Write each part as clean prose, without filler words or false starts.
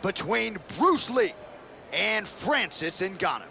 between Bruce Lee and Francis Ngannou.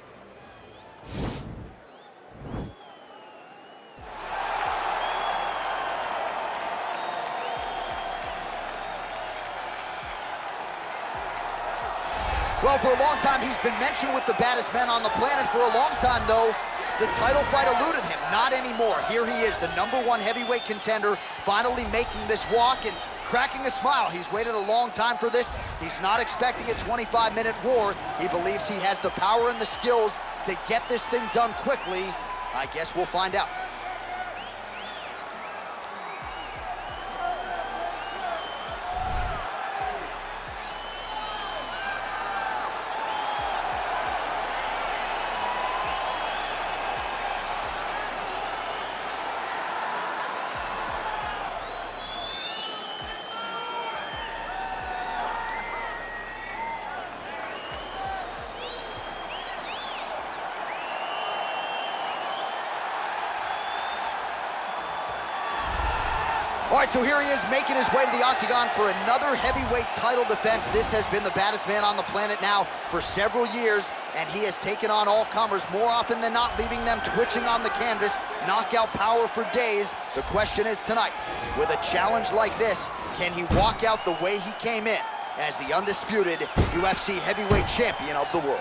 Well, for a long time, he's been mentioned with the baddest men on the planet. For a long time, though, the title fight eluded him. Not anymore. Here he is, the #1 heavyweight contender, finally making this walk and cracking a smile. He's waited a long time for this. He's not expecting a 25-minute war. He believes he has the power and the skills to get this thing done quickly. I guess we'll find out. All right, so here he is making his way to the octagon for another heavyweight title defense. This has been the baddest man on the planet now for several years, and he has taken on all comers more often than not, leaving them twitching on the canvas. Knockout power for days. The question is tonight, with a challenge like this, can he walk out the way he came in as the undisputed UFC heavyweight champion of the world?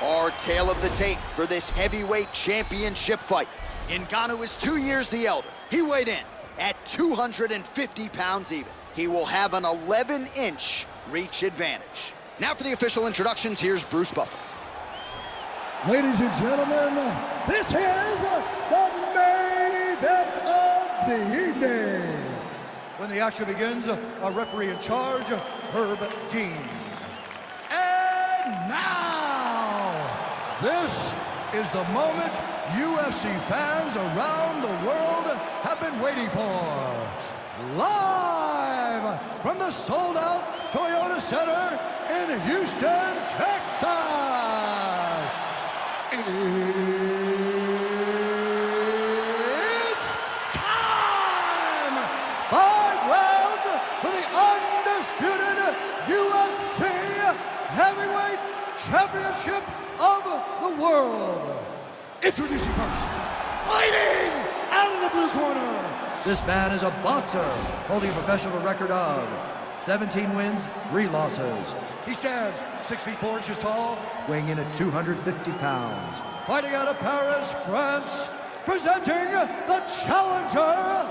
Our tale of the tape for this heavyweight championship fight. Ngannou is 2 years the elder. He weighed in at 250 pounds even. He will have an 11-inch reach advantage. Now for the official introductions, here's Bruce Buffer. Ladies and gentlemen, this is the main event of the evening. When the action begins, a referee in charge, Herb Dean. And now, this is the moment UFC fans around the world have been waiting for. Live from the sold-out Toyota Center in Houston, Texas. It's time! 5 rounds for the undisputed UFC Heavyweight Championship of the world. Introducing first, fighting out of the blue corner. This man is a boxer holding a professional record of 17 wins, 3 losses. He stands 6 feet 4 inches tall, weighing in at 250 pounds. Fighting out of Paris, France, presenting the challenger,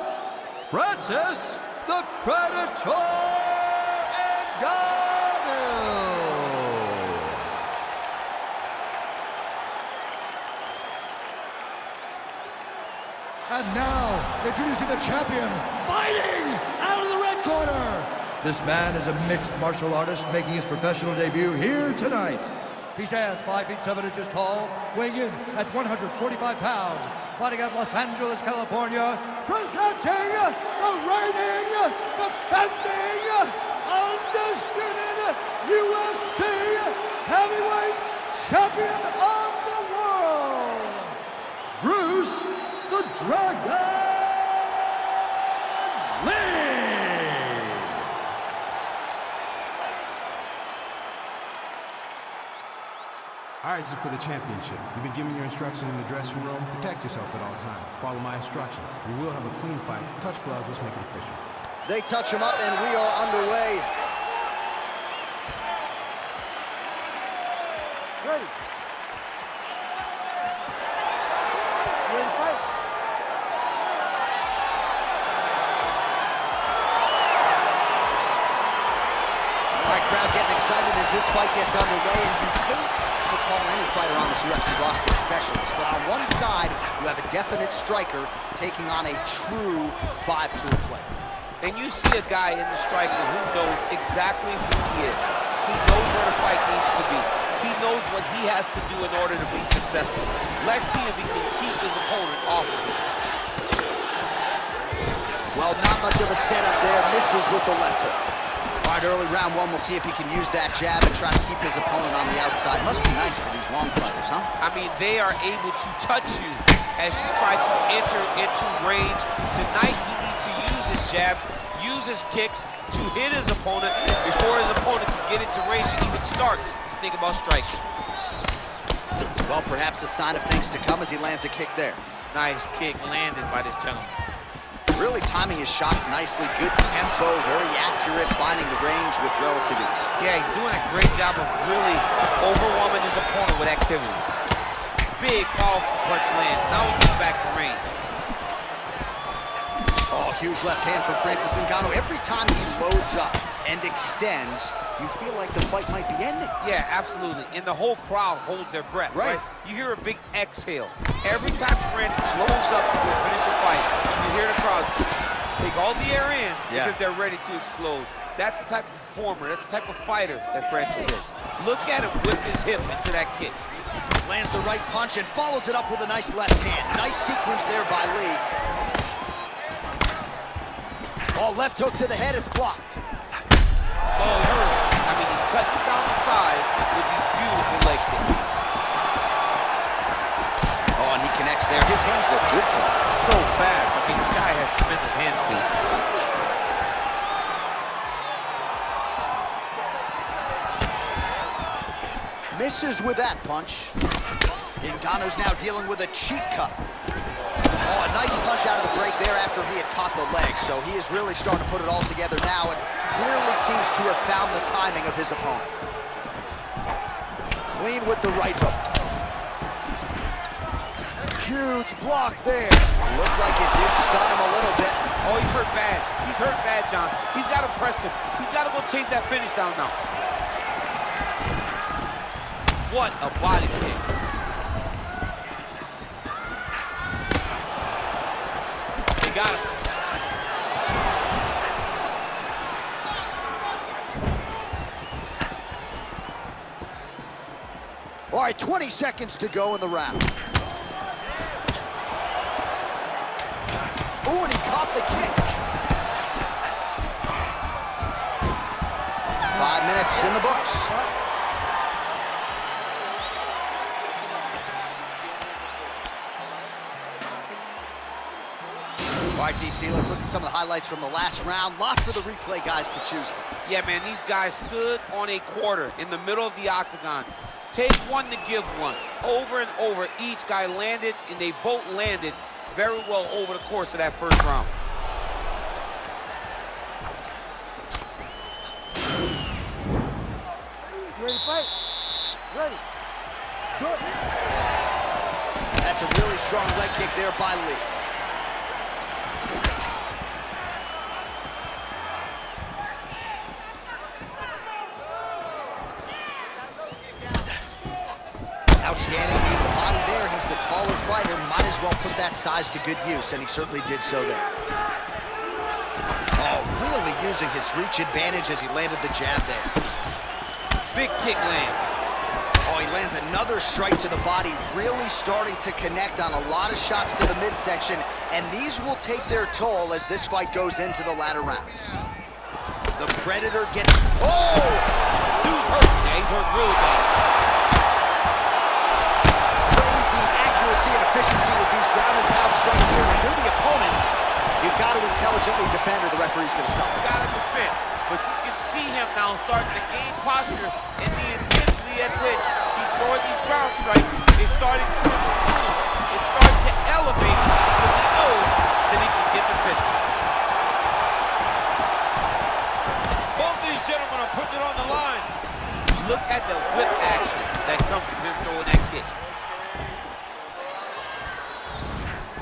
Francis the Predator Ngannou. And now, introducing the champion, fighting out of the red corner. This man is a mixed martial artist making his professional debut here tonight. He stands 5 feet 7 inches tall, weighing in at 145 pounds. Fighting out of Los Angeles, California, presenting the reigning, defending, undisputed UFC heavyweight champion of the world, Bruce the Dragon Lee! All right, this is for the championship. You've been given your instructions in the dressing room. Protect yourself at all times. Follow my instructions. We will have a clean fight. Touch gloves, let's make it official. They touch him up and we are underway. Ready. Ready to fight? All right, crowd getting excited as this fight gets underway, and you hate to call any fighter on this UFC roster a specialist, but on one side, you have a definite striker taking on a true 5-tool player. And you see a guy in the striker who knows exactly who he is. He knows where the fight needs to be. He knows what he has to do in order to be successful. Let's see if he can keep his opponent off of him. Well, not much of a setup there. Misses with the left hook. All right, early round one, we'll see if he can use that jab and try to keep his opponent on the outside. Must be nice for these long fighters, huh? I mean, they are able to touch you as you try to enter into range. Tonight, he needs to use his jab, use his kicks to hit his opponent before his opponent can get into range and even starts to think about striking. Well, perhaps a sign of things to come as he lands a kick there. Nice kick landed by this gentleman. Really timing his shots nicely. Good tempo, very accurate, finding the range with relative ease. Yeah, he's doing a great job of really overwhelming his opponent with activity. Big, powerful punch lands. Now he gets back to range. Oh, huge left hand from Francis Ngannou. Every time he loads up and extends, you feel like the fight might be ending. Yeah, absolutely. And the whole crowd holds their breath, right? You hear a big exhale. Every time Francis loads up to finish a fight, you hear the crowd take all the air in because they're ready to explode. That's the type of performer, that's the type of fighter that Francis is. Look at him whip his hip into that kick. Lands the right punch and follows it up with a nice left hand. Nice sequence there by Lee. Oh, left hook to the head, it's blocked. Oh, he hurt him. I mean, he's cutting down the size with these beautiful leg kicks. Oh, and he connects there. His hands look good to him. So fast. I mean, this guy has tremendous hand speed. Misses with that punch. Ngannou's now dealing with a cheek cut. Oh, a nice punch out of the break there after he had caught the leg. So he is really starting to put it all together now and clearly seems to have found the timing of his opponent. Clean with the right hook. Huge block there. Looked like it did stun him a little bit. Oh, he's hurt bad. He's hurt bad, John. He's got to press him. He's got to go chase that finish down now. What a body kick. They got him. All right, 20 seconds to go in the round. Ooh, and he caught the kick. 5 minutes in the books. All right, DC, let's look at some of the highlights from the last round. Lots of the replay guys to choose from. Yeah, man, these guys stood on a quarter in the middle of the octagon. Take one to give one. Over and over, each guy landed, and they both landed very well over the course of that first round. You ready to fight? Ready. Good. That's a really strong leg kick there by Lee. Outstanding knee to the body there. He's the taller fighter. Might as well put that size to good use, and he certainly did so there. Oh, really using his reach advantage as he landed the jab there. Big kick land. Oh, he lands another strike to the body, really starting to connect on a lot of shots to the midsection, and these will take their toll as this fight goes into the latter rounds. The Predator gets... Oh! Dude's hurt. Yeah, he's hurt really bad. Accuracy and efficiency with these ground and pound strikes here. Now, you're the opponent. You've got to intelligently defend or the referee's going to stop. You got to defend. But you can see him now starting to gain posture and the intensity at which he's throwing these ground strikes is starting to improve. It's starting to elevate because he knows that he can get the finish. Both of these gentlemen are putting it on the line. Look at the whip action that comes from him throwing that kick.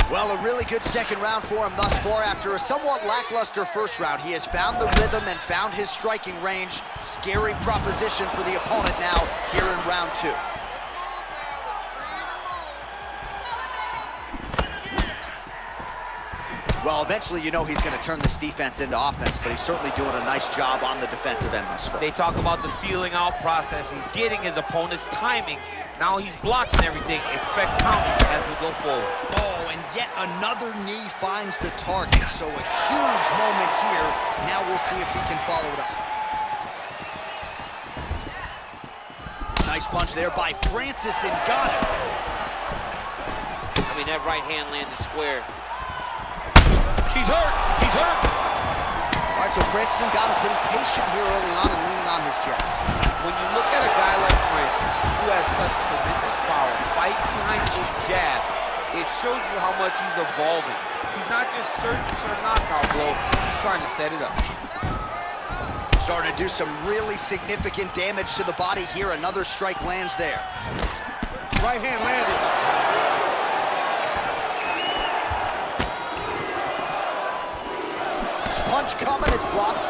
Well, a really good second round for him thus far. After a somewhat lackluster first round, he has found the rhythm and found his striking range. Scary proposition for the opponent now here in round two. Well, eventually you know he's going to turn this defense into offense, but he's certainly doing a nice job on the defensive end thus far. They talk about the feeling out process. He's getting his opponent's timing. Now he's blocking everything. Expect counter as we go forward. Oh, and yet another knee finds the target. So a huge moment here. Now we'll see if he can follow it up. Nice punch there by Francis Ngannou. I mean, that right hand landed square. He's hurt. He's hurt. All right, so Francis Ngannou pretty patient here early on and leaning on his jabs. When you look at a guy like Francis, who has such tremendous power, fight behind a jab, it shows you how much he's evolving. He's not just searching for the knockout blow, he's trying to set it up. Starting to do some really significant damage to the body here. Another strike lands there. Right hand landed. Punch coming, it's blocked.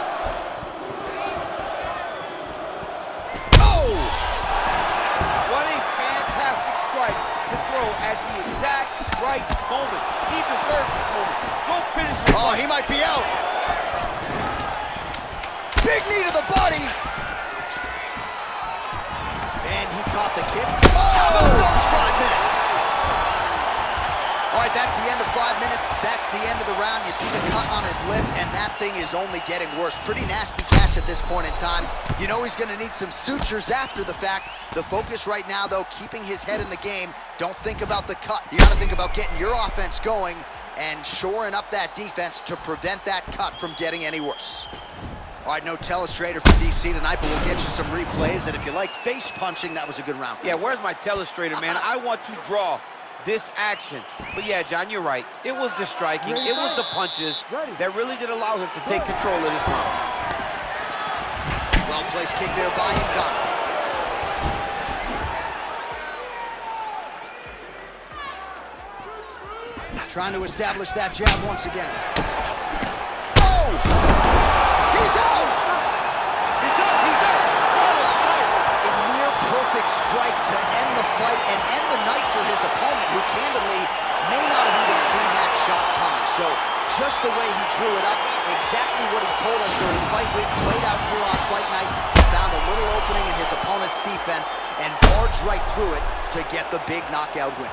Oh! What a fantastic strike to throw at the exact right moment. He deserves this moment. Go finish it. Oh, he might be out. Big knee to the body. And he caught the kick. How about those 5 minutes? All right, that's the end of 5 minutes. That's the end of the round. You see the cut on his lip, and that thing is only getting worse. Pretty nasty gash at this point in time. You know he's going to need some sutures after the fact. The focus right now, though, keeping his head in the game. Don't think about the cut. You got to think about getting your offense going and shoring up that defense to prevent that cut from getting any worse. All right, no telestrator for DC tonight, but we'll get you some replays. And if you like face punching, that was a good round for you. Yeah, where's my telestrator, man? I want to draw this action. But yeah, John, you're right. It was the striking, it was the punches that really did allow him to take control of this round. Well-placed kick there by Ngannou. Trying to establish that jab once again. Oh! He's out! He's done, he's done. A near-perfect strike to end the fight and end the night for his opponent, who candidly may not have even seen that shot coming. So just the way he drew it up, exactly what he told us during fight week, played out here on fight night. He found a little opening in his opponent's defense and barged right through it to get the big knockout win.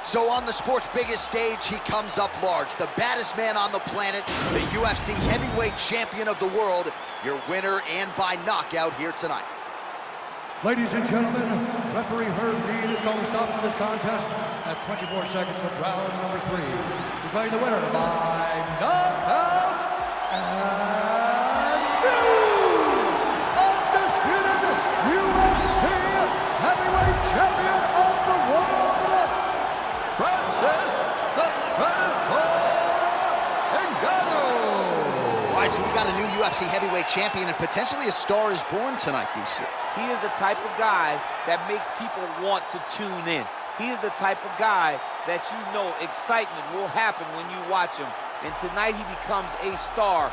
So on the sport's biggest stage, he comes up large. The baddest man on the planet, the UFC heavyweight champion of the world, your winner and by knockout here tonight. Ladies and gentlemen, referee Herb Dean is going to stop this contest at 24 seconds of round number 3. Declaring the winner by knockout and new undisputed UFC heavyweight champion of the world, Francis the Predator Ngannou. All right, so we got a new UFC heavyweight champion and potentially a star is born tonight, DC. He is the type of guy that makes people want to tune in. He is the type of guy that you know excitement will happen when you watch him. And tonight he becomes a star.